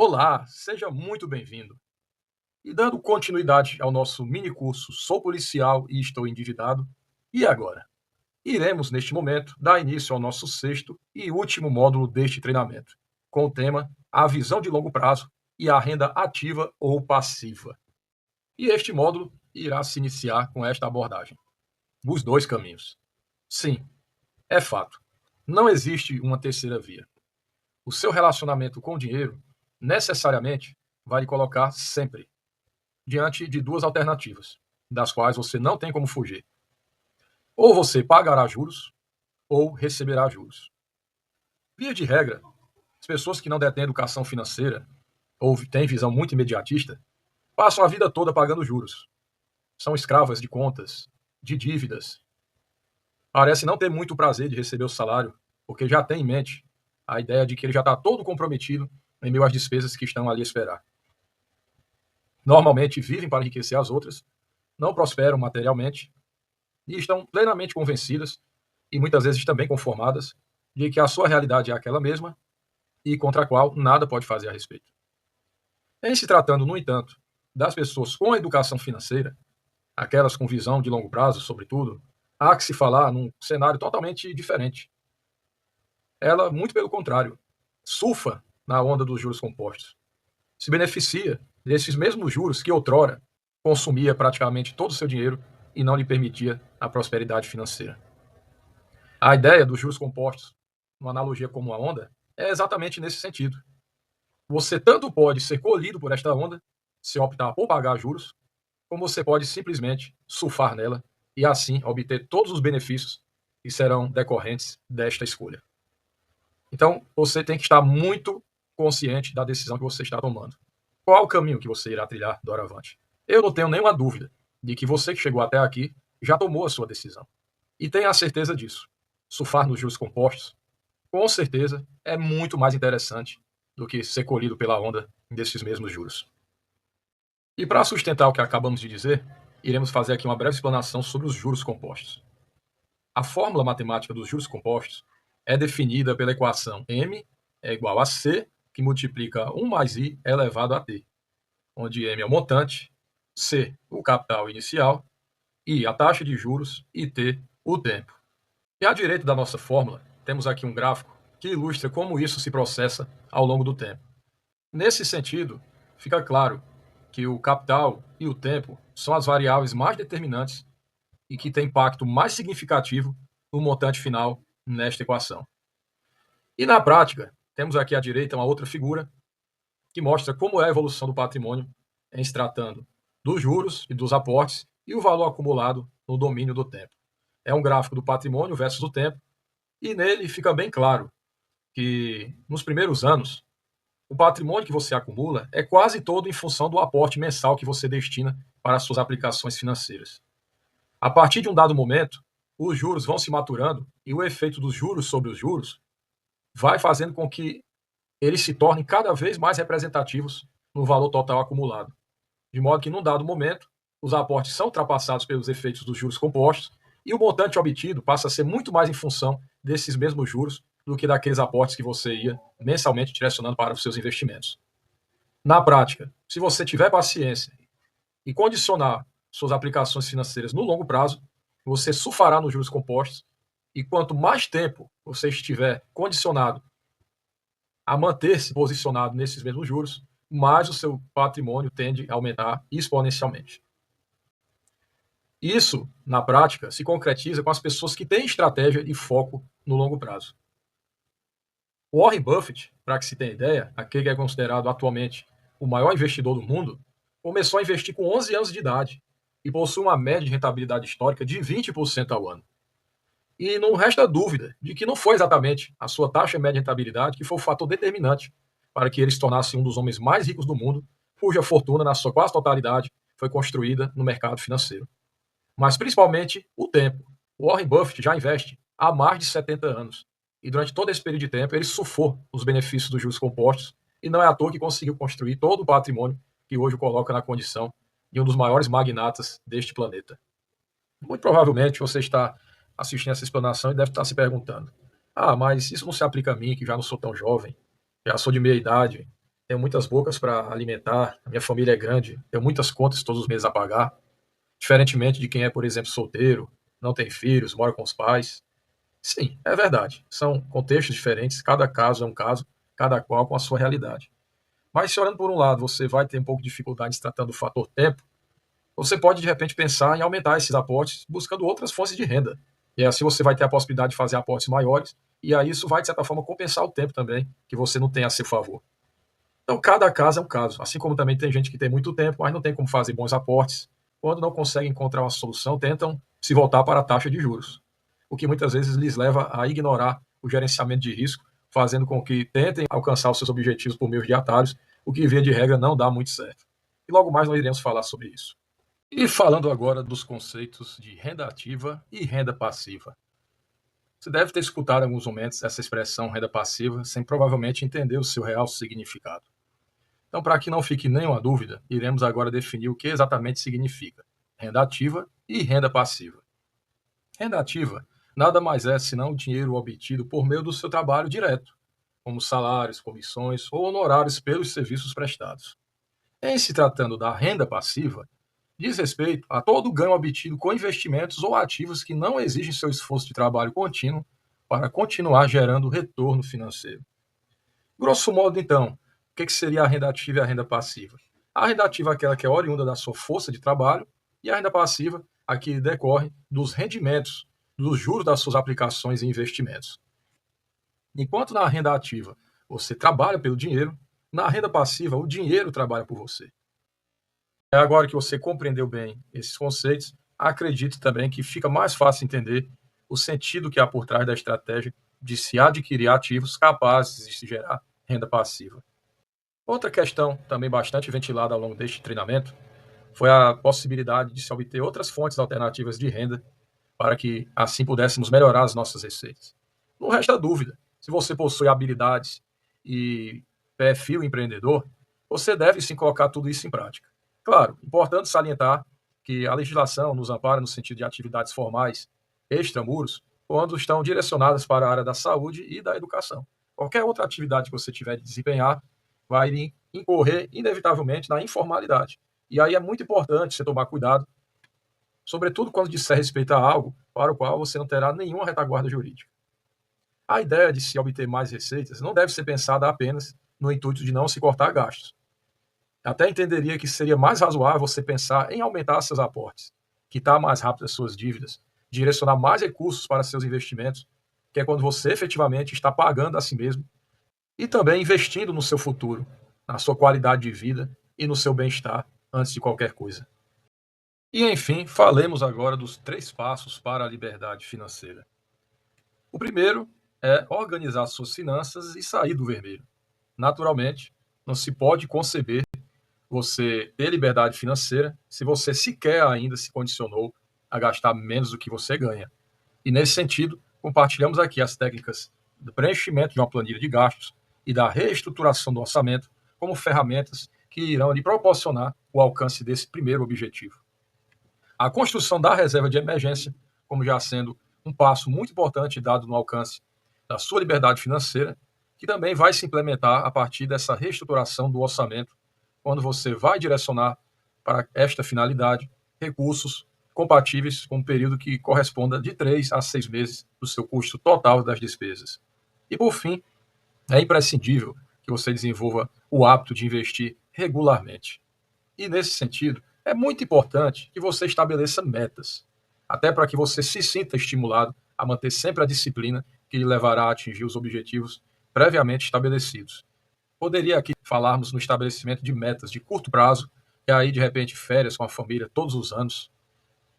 Olá, seja muito bem-vindo. E dando continuidade ao nosso mini curso Sou Policial e Estou Endividado, e agora? Iremos, neste momento, dar início ao nosso sexto e último módulo deste treinamento, com o tema A Visão de Longo Prazo e a Renda Ativa ou Passiva. E este módulo irá se iniciar com esta abordagem: os dois caminhos. Sim, é fato. Não existe uma terceira via. O seu relacionamento com o dinheiro necessariamente vai lhe colocar sempre diante de duas alternativas, das quais você não tem como fugir. Ou você pagará juros, ou receberá juros. Via de regra, as pessoas que não detêm educação financeira ou têm visão muito imediatista passam a vida toda pagando juros. São escravas de contas, de dívidas. Parece não ter muito prazer de receber o salário, porque já tem em mente a ideia de que ele já está todo comprometido em meio às despesas que estão ali a esperar. Normalmente vivem para enriquecer as outras, não prosperam materialmente e estão plenamente convencidas, e muitas vezes também conformadas, de que a sua realidade é aquela mesma e contra a qual nada pode fazer a respeito. Em se tratando, no entanto, das pessoas com educação financeira, aquelas com visão de longo prazo, sobretudo, há que se falar num cenário totalmente diferente. Ela, muito pelo contrário, surfa na onda dos juros compostos, se beneficia desses mesmos juros que outrora consumia praticamente todo o seu dinheiro e não lhe permitia a prosperidade financeira. A ideia dos juros compostos, uma analogia como a onda, é exatamente nesse sentido. Você tanto pode ser colhido por esta onda, se optar por pagar juros, como você pode simplesmente surfar nela e assim obter todos os benefícios que serão decorrentes desta escolha. Então, você tem que estar muito consciente da decisão que você está tomando. Qual o caminho que você irá trilhar doravante? Eu não tenho nenhuma dúvida de que você que chegou até aqui já tomou a sua decisão. E tenha a certeza disso. Surfar nos juros compostos, com certeza, é muito mais interessante do que ser colhido pela onda desses mesmos juros. E para sustentar o que acabamos de dizer, iremos fazer aqui uma breve explanação sobre os juros compostos. A fórmula matemática dos juros compostos é definida pela equação M é igual a C, que multiplica 1 mais I elevado a T, onde M é o montante, C o capital inicial, I a taxa de juros e T o tempo. E à direita da nossa fórmula, temos aqui um gráfico que ilustra como isso se processa ao longo do tempo. Nesse sentido, fica claro que o capital e o tempo são as variáveis mais determinantes e que têm impacto mais significativo no montante final nesta equação. E na prática, temos aqui à direita uma outra figura que mostra como é a evolução do patrimônio em se tratando dos juros e dos aportes e o valor acumulado no domínio do tempo. É um gráfico do patrimônio versus o tempo, e nele fica bem claro que nos primeiros anos, o patrimônio que você acumula é quase todo em função do aporte mensal que você destina para as suas aplicações financeiras. A partir de um dado momento, os juros vão se maturando e o efeito dos juros sobre os juros vai fazendo com que eles se tornem cada vez mais representativos no valor total acumulado. De modo que, num dado momento, os aportes são ultrapassados pelos efeitos dos juros compostos e o montante obtido passa a ser muito mais em função desses mesmos juros do que daqueles aportes que você ia mensalmente direcionando para os seus investimentos. Na prática, se você tiver paciência e condicionar suas aplicações financeiras no longo prazo, você surfará nos juros compostos e quanto mais tempo você estiver condicionado a manter-se posicionado nesses mesmos juros, mais o seu patrimônio tende a aumentar exponencialmente. Isso, na prática, se concretiza com as pessoas que têm estratégia e foco no longo prazo. O Warren Buffett, para que se tenha ideia, aquele que é considerado atualmente o maior investidor do mundo, começou a investir com 11 anos de idade e possui uma média de rentabilidade histórica de 20% ao ano. E não resta dúvida de que não foi exatamente a sua taxa média de rentabilidade que foi o fator determinante para que ele se tornasse um dos homens mais ricos do mundo, cuja fortuna, na sua quase totalidade, foi construída no mercado financeiro. Mas principalmente o tempo. O Warren Buffett já investe há mais de 70 anos. E durante todo esse período de tempo, ele surfou os benefícios dos juros compostos e não é à toa que conseguiu construir todo o patrimônio que hoje o coloca na condição de um dos maiores magnatas deste planeta. Muito provavelmente você está assistindo essa explanação e deve estar se perguntando: ah, mas isso não se aplica a mim, que já não sou tão jovem, já sou de meia idade, tenho muitas bocas para alimentar, a minha família é grande, tenho muitas contas todos os meses a pagar, diferentemente de quem é, por exemplo, solteiro, não tem filhos, mora com os pais. Sim, é verdade. São contextos diferentes, cada caso é um caso, cada qual com a sua realidade. Mas se olhando por um lado, você vai ter um pouco de dificuldade se tratando do fator tempo, você pode de repente pensar em aumentar esses aportes buscando outras fontes de renda. E assim você vai ter a possibilidade de fazer aportes maiores, e aí isso vai, de certa forma, compensar o tempo também que você não tem a seu favor. Então, cada caso é um caso. Assim como também tem gente que tem muito tempo, mas não tem como fazer bons aportes. Quando não conseguem encontrar uma solução, tentam se voltar para a taxa de juros, o que muitas vezes lhes leva a ignorar o gerenciamento de risco, fazendo com que tentem alcançar os seus objetivos por meio de atalhos, o que, via de regra, não dá muito certo. E logo mais nós iremos falar sobre isso. E falando agora dos conceitos de renda ativa e renda passiva. Você deve ter escutado em alguns momentos essa expressão renda passiva, sem provavelmente entender o seu real significado. Então, para que não fique nenhuma dúvida, iremos agora definir o que exatamente significa renda ativa e renda passiva. Renda ativa nada mais é senão o dinheiro obtido por meio do seu trabalho direto, como salários, comissões ou honorários pelos serviços prestados. Em se tratando da renda passiva, diz respeito a todo ganho obtido com investimentos ou ativos que não exigem seu esforço de trabalho contínuo para continuar gerando retorno financeiro. Grosso modo, então, o que seria a renda ativa e a renda passiva? A renda ativa é aquela que é oriunda da sua força de trabalho e a renda passiva, a que decorre dos rendimentos, dos juros das suas aplicações e investimentos. Enquanto na renda ativa você trabalha pelo dinheiro, na renda passiva o dinheiro trabalha por você. Agora que você compreendeu bem esses conceitos, acredito também que fica mais fácil entender o sentido que há por trás da estratégia de se adquirir ativos capazes de se gerar renda passiva. Outra questão, também bastante ventilada ao longo deste treinamento, foi a possibilidade de se obter outras fontes alternativas de renda para que assim pudéssemos melhorar as nossas receitas. Não resta dúvida, se você possui habilidades e perfil empreendedor, você deve sim colocar tudo isso em prática. Claro, importante salientar que a legislação nos ampara no sentido de atividades formais extramuros, quando estão direcionadas para a área da saúde e da educação. Qualquer outra atividade que você tiver de desempenhar vai incorrer inevitavelmente na informalidade. E aí é muito importante você tomar cuidado, sobretudo quando disser respeito a algo para o qual você não terá nenhuma retaguarda jurídica. A ideia de se obter mais receitas não deve ser pensada apenas no intuito de não se cortar gastos. Até entenderia que seria mais razoável você pensar em aumentar seus aportes, quitar mais rápido as suas dívidas, direcionar mais recursos para seus investimentos, que é quando você efetivamente está pagando a si mesmo, e também investindo no seu futuro, na sua qualidade de vida e no seu bem-estar antes de qualquer coisa. E enfim, falemos agora dos 3 passos para a liberdade financeira. O primeiro é organizar suas finanças e sair do vermelho. Naturalmente, não se pode conceber você ter liberdade financeira se você sequer ainda se condicionou a gastar menos do que você ganha. E nesse sentido, compartilhamos aqui as técnicas do preenchimento de uma planilha de gastos e da reestruturação do orçamento como ferramentas que irão lhe proporcionar o alcance desse primeiro objetivo. A construção da reserva de emergência, como já sendo um passo muito importante dado no alcance da sua liberdade financeira, que também vai se implementar a partir dessa reestruturação do orçamento, quando você vai direcionar para esta finalidade recursos compatíveis com um período que corresponda de 3 a 6 meses do seu custo total das despesas. E, por fim, é imprescindível que você desenvolva o hábito de investir regularmente. E, nesse sentido, é muito importante que você estabeleça metas, até para que você se sinta estimulado a manter sempre a disciplina que lhe levará a atingir os objetivos previamente estabelecidos. Poderia aqui falarmos no estabelecimento de metas de curto prazo, e aí, de repente, férias com a família todos os anos,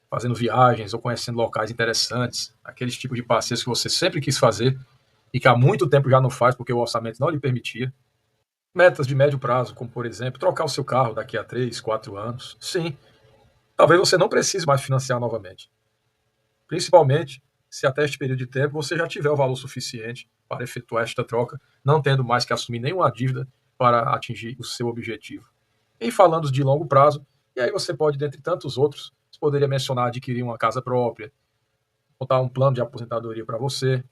fazendo viagens ou conhecendo locais interessantes, aqueles tipos de passeios que você sempre quis fazer e que há muito tempo já não faz porque o orçamento não lhe permitia. Metas de médio prazo, como, por exemplo, trocar o seu carro daqui a 3, 4 anos. Sim, talvez você não precise mais financiar novamente. Principalmente se até este período de tempo você já tiver o valor suficiente para efetuar esta troca, não tendo mais que assumir nenhuma dívida para atingir o seu objetivo. E falando de longo prazo, e aí você pode, dentre tantos outros, você poderia mencionar adquirir uma casa própria, montar um plano de aposentadoria para você,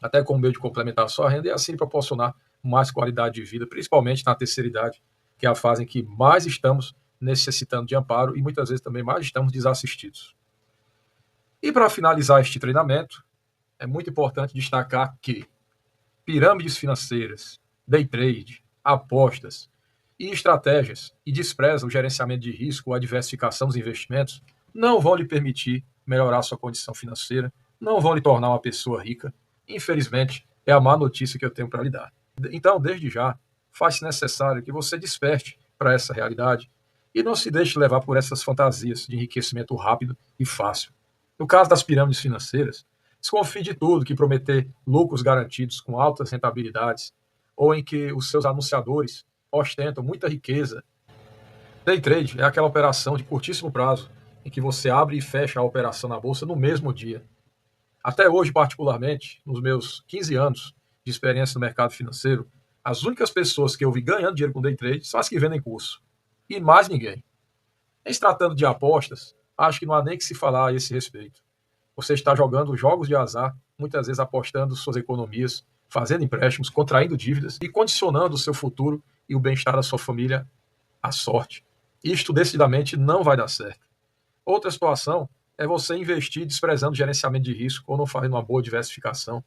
até com o meio de complementar a sua renda e assim proporcionar mais qualidade de vida, principalmente na terceira idade, que é a fase em que mais estamos necessitando de amparo e muitas vezes também mais estamos desassistidos. E para finalizar este treinamento, é muito importante destacar que pirâmides financeiras, day trade, apostas e estratégias e desprezam o gerenciamento de risco ou a diversificação dos investimentos não vão lhe permitir melhorar sua condição financeira, não vão lhe tornar uma pessoa rica. Infelizmente, é a má notícia que eu tenho para lhe dar. Então, desde já, faz-se necessário que você desperte para essa realidade e não se deixe levar por essas fantasias de enriquecimento rápido e fácil. No caso das pirâmides financeiras, desconfie de tudo que prometer lucros garantidos com altas rentabilidades ou em que os seus anunciadores ostentam muita riqueza. Day trade é aquela operação de curtíssimo prazo em que você abre e fecha a operação na bolsa no mesmo dia. Até hoje, particularmente, nos meus 15 anos de experiência no mercado financeiro, as únicas pessoas que eu vi ganhando dinheiro com day trade são as que vendem curso. E mais ninguém. Em se tratando de apostas, acho que não há nem que se falar a esse respeito. Você está jogando jogos de azar, muitas vezes apostando suas economias, fazendo empréstimos, contraindo dívidas e condicionando o seu futuro e o bem-estar da sua família à sorte. Isto decididamente não vai dar certo. Outra situação é você investir desprezando o gerenciamento de risco ou não fazendo uma boa diversificação.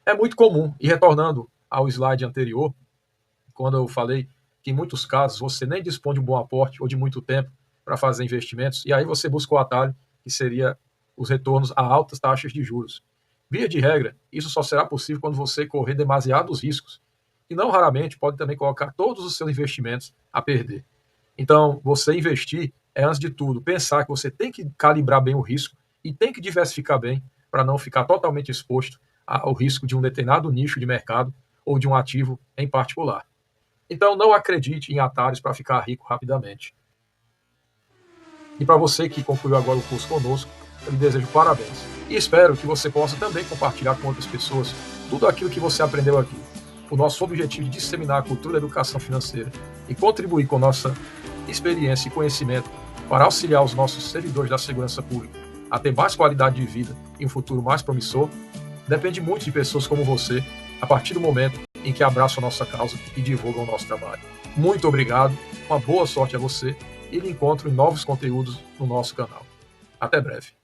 É muito comum, e retornando ao slide anterior, quando eu falei que em muitos casos você nem dispõe de um bom aporte ou de muito tempo para fazer investimentos, e aí você busca o atalho, que seria os retornos a altas taxas de juros. Via de regra, isso só será possível quando você correr demasiados riscos, e não raramente pode também colocar todos os seus investimentos a perder. Então, você investir é, antes de tudo, pensar que você tem que calibrar bem o risco e tem que diversificar bem para não ficar totalmente exposto ao risco de um determinado nicho de mercado ou de um ativo em particular. Então, não acredite em atalhos para ficar rico rapidamente. E para você que concluiu agora o curso conosco, eu lhe desejo parabéns. E espero que você possa também compartilhar com outras pessoas tudo aquilo que você aprendeu aqui. O nosso objetivo de disseminar a cultura da educação financeira e contribuir com nossa experiência e conhecimento para auxiliar os nossos servidores da segurança pública a ter mais qualidade de vida e um futuro mais promissor, depende muito de pessoas como você, a partir do momento em que abraçam a nossa causa e divulgam o nosso trabalho. Muito obrigado, uma boa sorte a você e lhe encontro em novos conteúdos no nosso canal. Até breve.